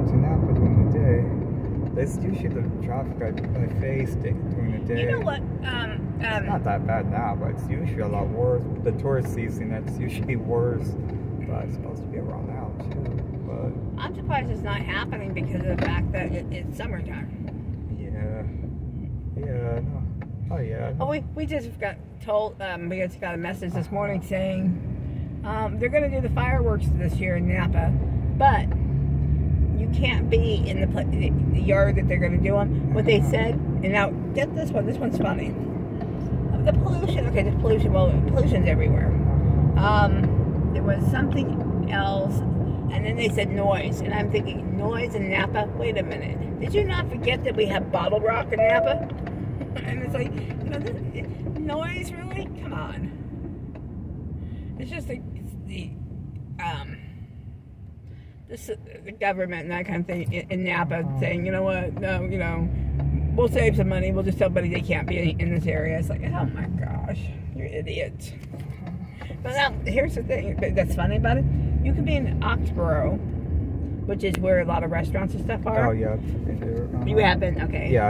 to Napa during the day. That's usually the traffic I face during the day. You know what? It's not that bad now, but it's usually a lot worse. The tourist season, that's usually worse. But it's supposed to be around now too. But I'm surprised it's not happening because of the fact that it's summertime. Yeah. Yeah. No. Oh yeah. Oh, we just got told. We just got a message this morning saying they're going to do the fireworks this year in Napa, but you can't be in the yard that they're going to do them. What they said, and now get this one. This one's funny. The pollution. Okay, the pollution. Well, pollution's everywhere. There was something else, and then they said noise, and I'm thinking noise in Napa. Wait a minute. Did you not forget that we have Bottle Rock in Napa? And it's like, you know, noise, really? Come on. It's just the government and that kind of thing in Napa saying, you know what, no, you know, we'll save some money. We'll just tell everybody they can't be in this area. It's like, oh my gosh, you're idiots. But now, here's the thing that's funny about it. You can be in Oxborough, which is where a lot of restaurants and stuff are. Oh yeah, been there. You have been, okay. Yeah,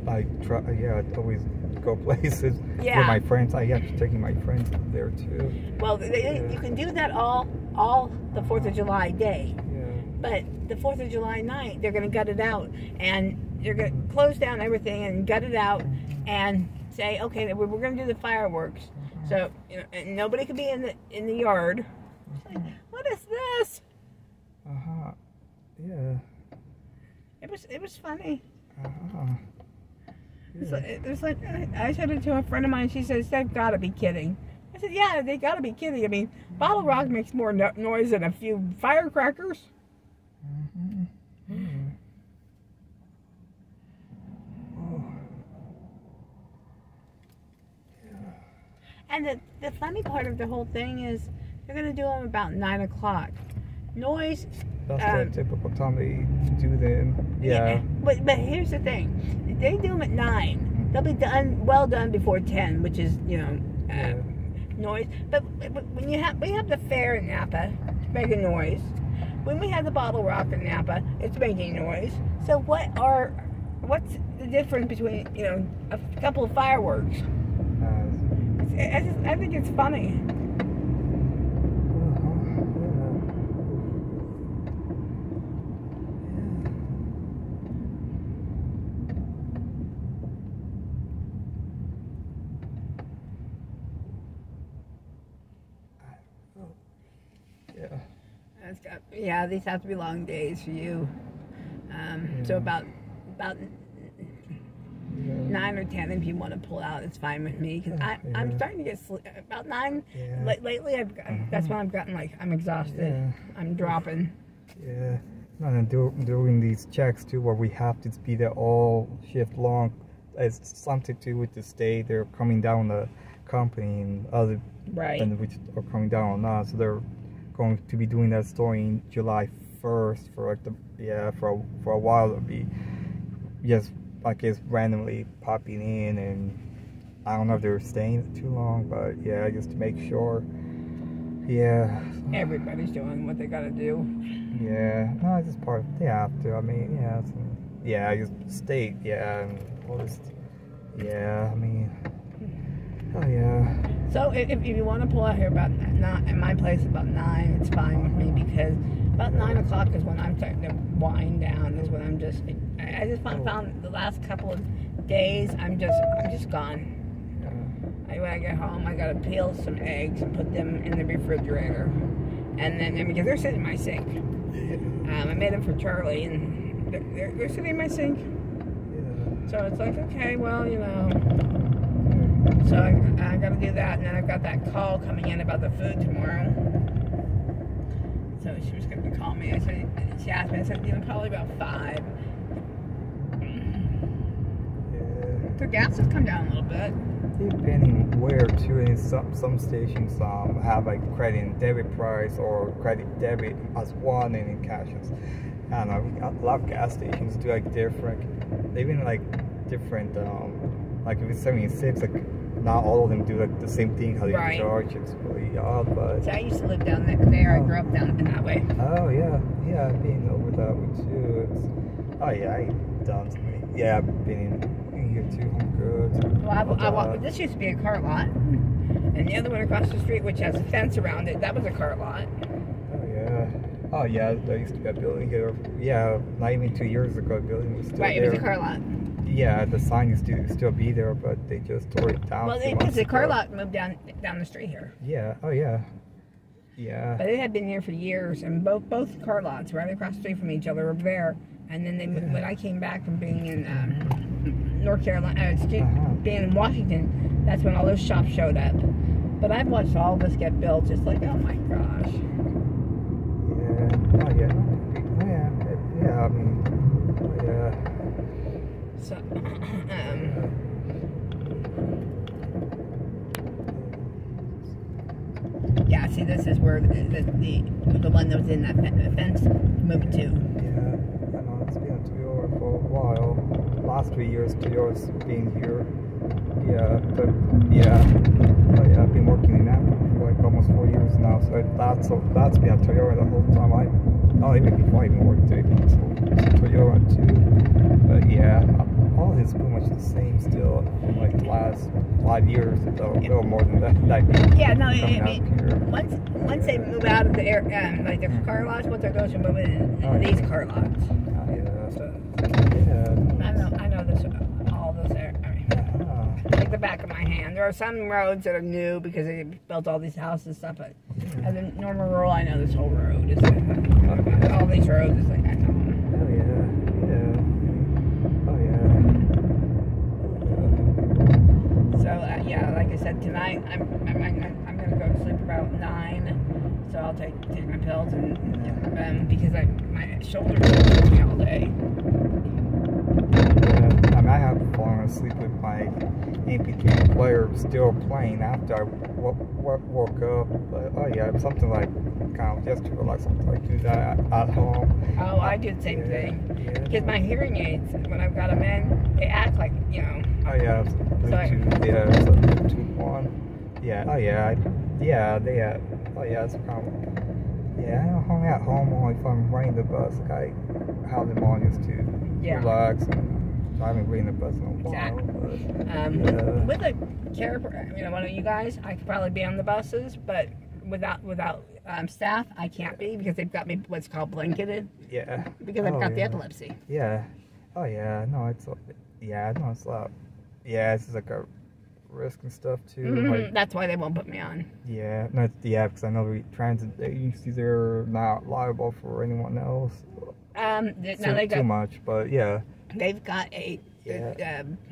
I try. Yeah, I always go places with my friends. I have taking my friends there too. Well, you can do that all the 4th of July day. Yeah. But the 4th of July night, they're going to gut it out, and they're going to close down everything and gut it out, and say, okay, we're going to do the fireworks. So, you know, and nobody can be in the yard. Like, what is this? Yeah. It was funny. Yeah. It's like I said it to a friend of mine. She says, "They've got to be kidding." I said, "Yeah, they got to be kidding. I mean, Bottle Rock makes more noise than a few firecrackers." And the funny part of the whole thing is they're going to do them about 9 o'clock. Noise. That's the typical time they do them. Yeah. But here's the thing. They do them at 9. They'll be well done before 10, which is, you know, noise. But when we have the fair in Napa, it's making noise. When we have the Bottle Rock in Napa, it's making noise. So what's the difference between, you know, a couple of fireworks? I think it's funny. Yeah, these have to be long days for you. So about 9 or 10, if you want to pull out, it's fine with me. Because I'm starting to get sleep. About 9. Yeah. Lately, that's when I've gotten like I'm exhausted. Yeah. I'm dropping. Yeah. And during these checks too, where we have to be there all shift long, it's something to do with the state. They're coming down the company and other and which are coming down on us. So they're going to be doing that starting July 1st for like for a while. It'll be just I guess randomly popping in, and I don't know if they're staying too long, but yeah, just to make sure. Yeah. Everybody's doing what they gotta do. Yeah. No, it's just part of they have to. I mean, yeah, just state, and all this. Yeah, I mean. Oh yeah. So if you want to pull out here about 9, at my place about 9, it's fine with me because about 9 o'clock is when I'm starting to wind down. Is when I just found the last couple of days I'm just gone. When I get home, I gotta peel some eggs and put them in the refrigerator, and then because they're sitting in my sink. I made them for Charlie, and they're sitting in my sink. So it's like, okay, well, you know. So I got to do that, and then I've got that call coming in about the food tomorrow. So she was going to call me. She asked me. I said, you know, probably about 5. The gas has come down a little bit. Depending where too, in some stations have like credit and debit price or credit debit as one, and in cash as. I don't know. A lot of gas stations do like different. They've been like different. Like if it's 76, like. Not all of them do like the same thing how they charge. It's really odd, but. So I used to live down there. I grew up down in that way. Oh yeah, being over that way too. Oh yeah, I've done something. Yeah, I've been in here too. I'm good. Well, this used to be a car lot, and the other one across the street, which has a fence around it, that was a car lot. Oh yeah. Oh yeah, there used to be a building here. Yeah, not even 2 years ago, the building was still there. Right, it was a car lot. Yeah, the sign used to still be there, but they just tore it down. Well, because the car lot moved down the street here. Yeah. Oh yeah. Yeah. But it had been here for years, and both car lots right across the street from each other were there. And then when I came back from being in North Carolina, being in Washington, that's when all those shops showed up. But I've watched all this get built, just like, oh my gosh. Yeah. Oh yeah. Oh yeah. Yeah. I mean. Oh yeah. So, yeah, see, this is where the one that was in that fence moved to. Yeah, I know it's been Toyota for a while. Last 3 years, Toyota's been here. Yeah, but yeah, I've been working in Apple for like almost 4 years now. So that's been a Toyota the whole time. Even before I even worked there, so Toyota too. But yeah, all is pretty much the same still. Like the last 5 years, a little more than that. Yeah, no, I mean, once they move out of the like the car lots, once they're going to move in these car lots. Yeah. So, yeah. I know this all those there. I mean, like the back of my hand. There are some roads that are new because they built all these houses and stuff, but as a normal rural, I know this whole road is all these roads is like I know. Oh yeah, yeah. Oh yeah. So yeah, like I said, tonight I'm gonna go to sleep about 9. So I'll take my pills and because my shoulder hurts me all day. Yeah, I mean, I have fallen asleep with my MP3 player still playing after I woke up. But oh yeah, something like kind of just to relax, something like do that at home. Oh, I do the same thing. Because my hearing aids, when I've got them in, they act like, you know. Oh yeah, Bluetooth. Yeah, it's a Bluetooth one. Yeah. Oh yeah. Yeah. They. Oh yeah. It's kind of. Yeah, I hung at home only if I'm riding the bus. Like I have them on just to relax. And I haven't ridden the bus in a while. Exactly. But, with a care, one of you guys, I could probably be on the buses, but without staff, I can't be because they've got me what's called blanketed. Yeah. Because I've got the epilepsy. Yeah. Oh yeah. No, it's. Yeah. No, it's a lot. Yeah, it's like a risk and stuff too. Like, that's why they won't put me on. Yeah, no, because I know the transit agencies are not liable for anyone else. Too much, but yeah. They've got a.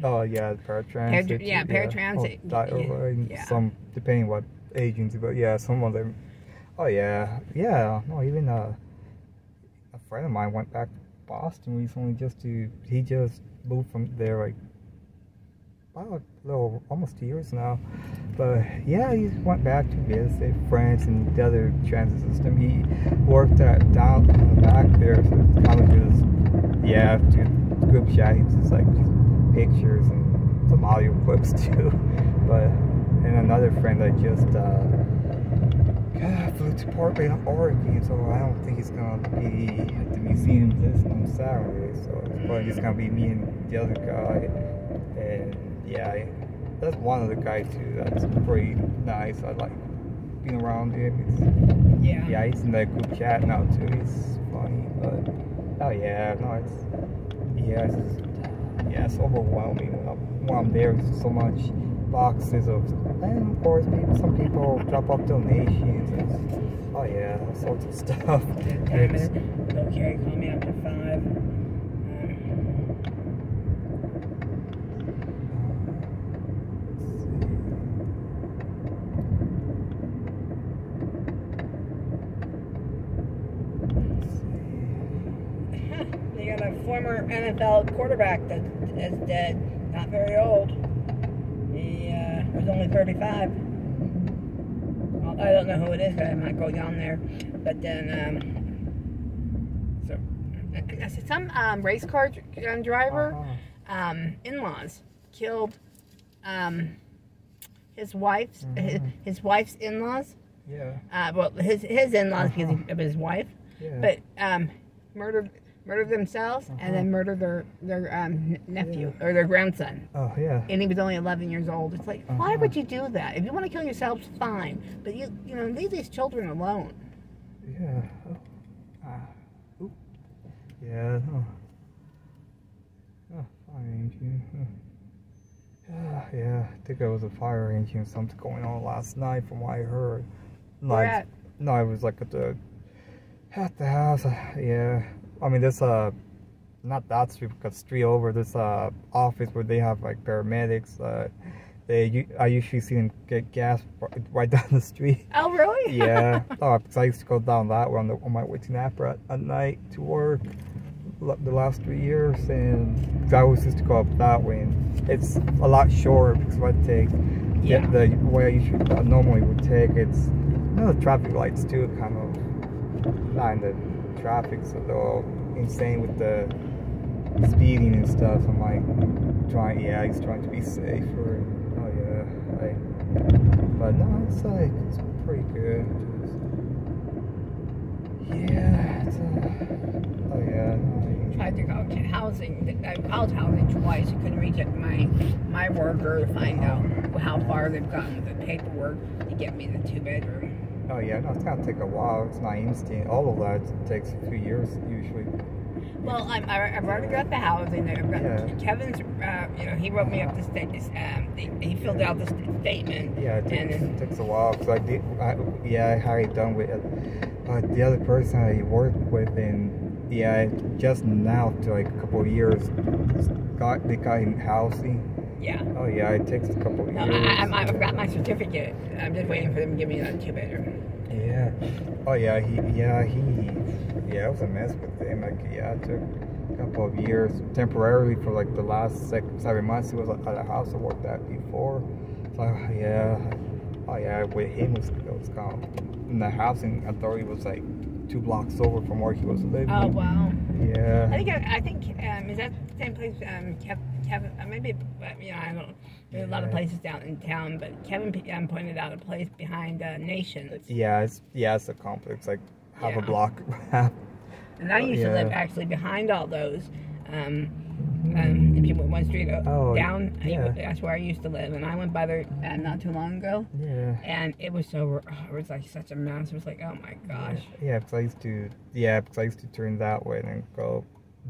Oh yeah, paratransit. Paratransit. Some depending what agency, but yeah, some of them. Oh yeah, yeah. No, even a friend of mine went back to Boston recently he just moved from there like. Almost 2 years now, but yeah, he went back to visit friends and the other transit system. He worked down in the back there, so it's kind of just to group chat. It's just like pictures and some audio clips too. But and another friend I just flew to Portland, Oregon, so I don't think he's gonna be at the museum this on Saturday. So it's probably just gonna be me and the other guy. And yeah, that's one of the guys too. That's pretty nice. I like being around him. Yeah, he's in that group chat now too. He's funny, but oh yeah, no, it's overwhelming when I'm there. There's so much boxes and of course some people drop off donations. And, oh yeah, all sorts of stuff. Okay, call me after 5. Former NFL quarterback that is dead, not very old. He was only 35. Well, I don't know who it is, but I'm not going on there. But then, some race car driver, in-laws killed his wife's in-laws. Yeah. Well, his in-laws because of his wife. Yeah. But murdered murder themselves, and then murder their nephew or their grandson. Oh yeah. And he was only 11 years old. It's like, why would you do that? If you want to kill yourself, fine, but you know, leave these children alone. Yeah. Yeah. Fire engine. Yeah, I think there was a fire engine or something going on last night from what I heard. Where at? No, I was like at the house. Yeah. I mean, there's not that street, because street over, there's office where they have like paramedics. I usually see them get gas right down the street. Oh, really? Yeah. Because I used to go down that way on my way to Napa at night to work the last 3 years, and I always used to go up that way, and it's a lot shorter because if I take the way I usually normally would take, it's the traffic lights too kind of line the traffic, so they're all insane with the speeding and stuff. I'm like he's trying to be safer. But no, it's pretty good. Tried to go to housing, college housing twice. I couldn't reach it my worker to find out how far they've gotten with the paperwork to get me the 2-bedroom. Oh yeah, no, it's gonna take a while. It's not instant. All of that takes a few years usually. Well, I've already got the housing. I've got Kevin's. He wrote me up the statement. He filled out the statement. Yeah, it takes a while because I had it done with the other person I worked with, and just now to like a couple of years, they got him housing. Yeah. Oh yeah, it takes a couple of years. I've got my certificate. I'm just waiting for them to give me another 2-bedroom. Yeah. Oh yeah, it was a mess with him. It took a couple of years temporarily for like the last 7 months. He was at a house I worked at before. So with him it was kind of, and the housing authority was like 2 blocks over from where he was living. Oh wow. Yeah. I think is that the same place? Kevin, maybe I don't know. There's a lot of places down in town, but Kevin pointed out a place behind Nations. Yeah, it's a complex, like half a block. And I used to live actually behind all those. If you went one street down, that's where I used to live. And I went by there not too long ago. Yeah. And it was like such a mess. It was like, oh my gosh. Yeah, because I used to turn that way and then go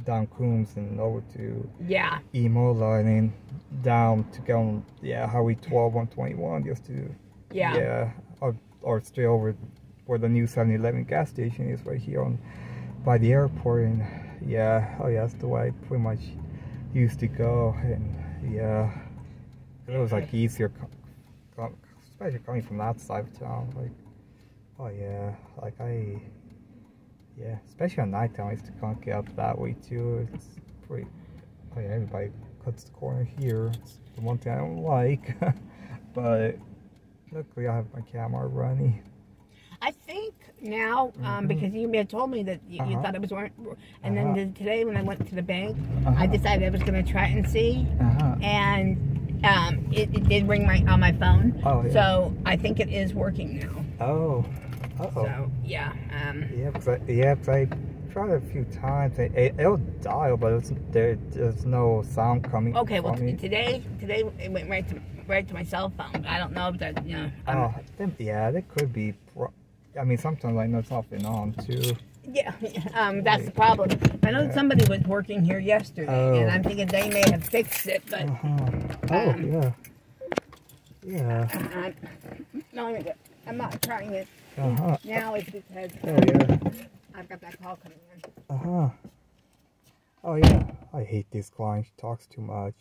down Coombs and over to Emola, and then down to go on Highway 12 121 just to or straight over where the new 7-Eleven gas station is, right here by the airport. And that's the way I pretty much used to go. And it was like easier, especially coming from that side of town. Especially at night time, I used to kind of get up that way too. It's pretty. Everybody cuts the corner here. It's the one thing I don't like, but luckily I have my camera running. I think now, because you had told me that you thought it was and then today when I went to the bank, I decided I was going to try it and see, and it did ring on my phone. Oh, yeah. So I think it is working now. Oh. So because I tried it a few times. It'll dial, but there's no sound coming. Okay, well today it went right to my cell phone. But I don't know if that that could be. I mean, sometimes I know it's off and on too. Yeah, that's the problem. I know somebody was working here yesterday, and I'm thinking they may have fixed it, but. I'm not trying it. Now it's because I've got that call coming in. Oh yeah, I hate this client. She talks too much.